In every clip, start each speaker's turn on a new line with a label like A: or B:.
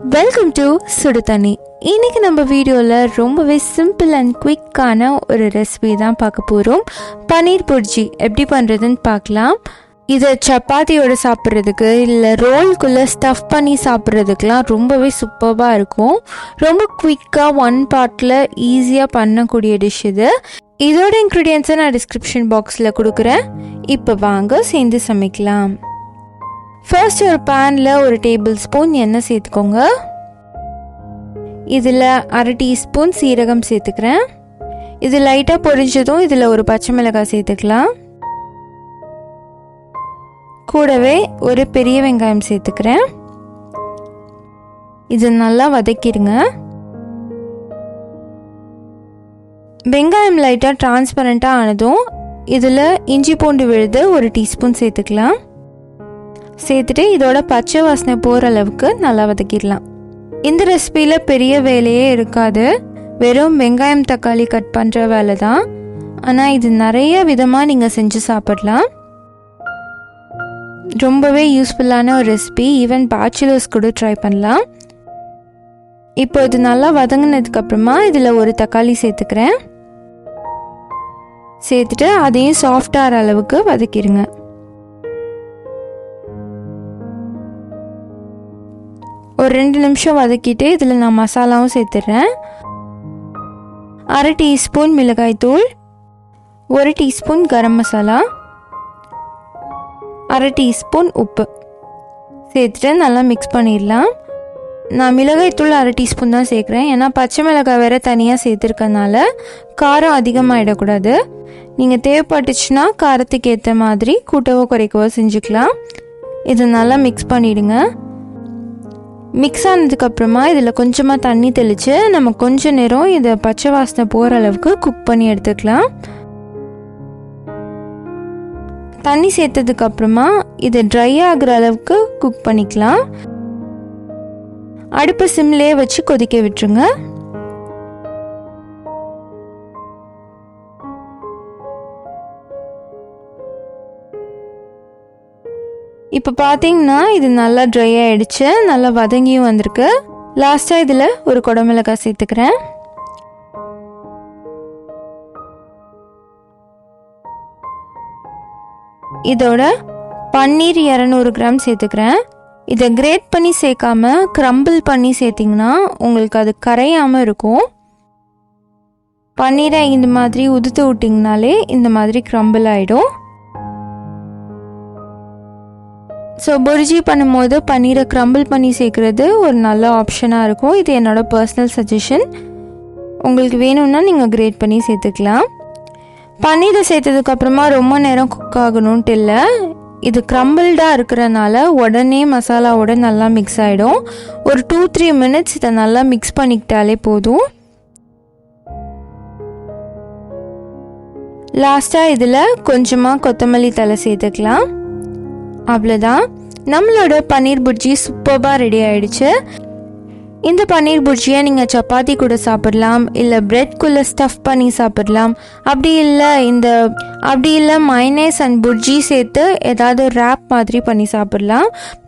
A: Welcome to Suduthanni. இன்னைக்கு நம்ம வீடியோவில் ரொம்பவே சிம்பிள் அண்ட் குவிக்கான ஒரு ரெசிபி தான் பார்க்க போகிறோம். பன்னீர் புர்ஜி எப்படி பண்ணுறதுன்னு பார்க்கலாம். இதை சப்பாத்தியோடு சாப்பிட்றதுக்கு இல்லை ரோல்குள்ளே ஸ்டஃப் பண்ணி சாப்பிட்றதுக்கெலாம் ரொம்பவே சூப்பராக இருக்கும். ரொம்ப குவிக்காக ஒன் பார்ட்டில் ஈஸியாக பண்ணக்கூடிய டிஷ் இது. இதோட இன்க்ரீடியன்ஸை நான் டிஸ்கிரிப்ஷன் பாக்ஸில் கொடுக்குறேன். இப்போ வாங்க சேர்ந்து சமைக்கலாம். ஃபர்ஸ்ட் ஒரு பேனில் ஒரு டேபிள் ஸ்பூன் எண்ணெய் சேர்த்துக்கோங்க. இதில் அரை டீஸ்பூன் சீரகம் சேர்த்துக்கிறேன். இது லைட்டாக பொரிஞ்சதும் இதில் ஒரு பச்சை மிளகாய் சேர்த்துக்கலாம். கூடவே ஒரு பெரிய வெங்காயம் சேர்த்துக்கிறேன். இது நல்லா வதக்கிடுங்க. வெங்காயம் லைட்டாக டிரான்ஸ்பரண்ட்டாக ஆனதும் இதில் இஞ்சி பூண்டு விழுது ஒரு டீஸ்பூன் சேர்த்துக்கலாம். சேர்த்துட்டு இதோட பச்சை வாசனை போகிற அளவுக்கு நல்லா வதக்கிடலாம். இந்த ரெசிபியில் பெரிய வேலையே இருக்காது, வெறும் வெங்காயம் தக்காளி கட் பண்ணுற வேலை தான். ஆனால் இது நிறைய விதமாக நீங்கள் செஞ்சு சாப்பிடலாம். ரொம்பவே யூஸ்ஃபுல்லான ஒரு ரெசிபி, ஈவன் பேச்சுலர்ஸ் கூட ட்ரை பண்ணலாம். இப்போ இது நல்லா வதங்கினதுக்கப்புறமா இதில் ஒரு தக்காளி சேர்த்துக்கிறேன். சேர்த்துட்டு அதையும் சாஃப்டாகிற அளவுக்கு வதக்கிடுங்க. ஒரு 2 நிமிஷம் வதக்கிட்டு இதில் நான் மசாலாவும் சேர்த்துடுறேன். அரை டீஸ்பூன் மிளகாய்த்தூள், 1 டீஸ்பூன் கரம் மசாலா, அரை டீஸ்பூன் உப்பு சேர்த்துட்டு நல்லா மிக்ஸ் பண்ணிடலாம். நான் மிளகாய்த்தூள் அரை டீஸ்பூன் தான் சேர்க்குறேன், ஏன்னா பச்சை மிளகாய் வேறு தனியாக சேர்த்துருக்கனால காரம் அதிகமாகிடக்கூடாது. நீங்கள் தேவைப்பட்டுச்சுன்னா காரத்துக்கு ஏற்ற மாதிரி கூட்டவோ குறைக்கவோ செஞ்சுக்கலாம். இதை நல்லா மிக்ஸ் பண்ணிவிடுங்க. மிக்ஸ் ஆனதுக்கப்புறமா இதில் கொஞ்சமாக தண்ணி தெளித்து நம்ம கொஞ்ச நேரம் இதை பச்சை வாசனை போகிற அளவுக்கு குக் பண்ணி எடுத்துக்கலாம். தண்ணி சேர்த்ததுக்கப்புறமா இதை ட்ரை ஆகிற அளவுக்கு குக் பண்ணிக்கலாம். அடுப்பு சிம்லேயே வச்சு கொதிக்க விட்டுருங்க. இப்போ பார்த்தீங்கன்னா இது நல்லா ட்ரை ஆகிடுச்சு, நல்லா வதங்கியும் வந்திருக்கு. லாஸ்ட்டாக இதில் ஒரு குடமிளகாய் சேர்த்துக்கிறேன். இதோட பன்னீர் 200 கிராம் சேர்த்துக்கிறேன். இதை கிரேட் பண்ணி சேர்க்காம க்ரம்பிள் பண்ணி சேர்த்திங்கன்னா உங்களுக்கு அது கரையாமல் இருக்கும். பன்னீரை இந்த மாதிரி உதுத்து விட்டிங்கனாலே இந்த மாதிரி க்ரம்பிள் ஆகிடும். ஸோ புர்ஜி பண்ணும்போது பன்னீரை க்ரம்பிள் பண்ணி சேர்க்குறது ஒரு நல்ல ஆப்ஷனாக இருக்கும். இது என்னோடய பர்சனல் சஜஷன். உங்களுக்கு வேணும்னா நீங்கள் கிரேட் பண்ணி சேர்த்துக்கலாம். பன்னீரை சேர்த்ததுக்கப்புறமா ரொம்ப நேரம் குக் ஆகணுன்ட்டு இல்லை, இது க்ரம்பிள்டாக இருக்கிறனால உடனே மசாலாவோட நல்லா மிக்ஸ் ஆகிடும். ஒரு 2-3 மினிட்ஸ் இதை நல்லா மிக்ஸ் பண்ணிக்கிட்டாலே போதும். லாஸ்ட்டாக இதில் கொஞ்சமாக கொத்தமல்லி தழை சேர்த்துக்கலாம். அவ்வளோதான், நம்மளோட பன்னீர் புர்ஜி சூப்பராக ரெடி ஆகிடுச்சு. இந்த பன்னீர் புர்ஜியை நீங்கள் சப்பாத்தி கூட சாப்பிடலாம், இல்லை ப்ரெட்குள்ளே ஸ்டஃப் பண்ணி சாப்பிடலாம். அப்படி இல்லை மைனேஸ் அண்ட் புர்ஜி சேர்த்து ஏதாவது ரேப் மாதிரி பண்ணி சாப்பிடலாம்.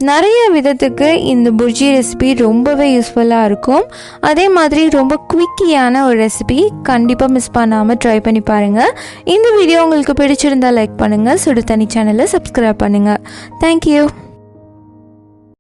A: நிறைய விதத்துக்கு இந்த புர்ஜி ரெசிபி ரொம்பவே யூஸ்ஃபுல்லாக இருக்கும். அதே மாதிரி ரொம்ப குவிக்கியான ஒரு ரெசிபி, கண்டிப்பாக மிஸ் பண்ணாமல் ட்ரை பண்ணி பாருங்கள். இந்த வீடியோ உங்களுக்கு பிடிச்சிருந்தால் லைக் பண்ணுங்கள், சுடு தண்ணி சேனலை சப்ஸ்கிரைப் பண்ணுங்கள். தேங்க்யூ.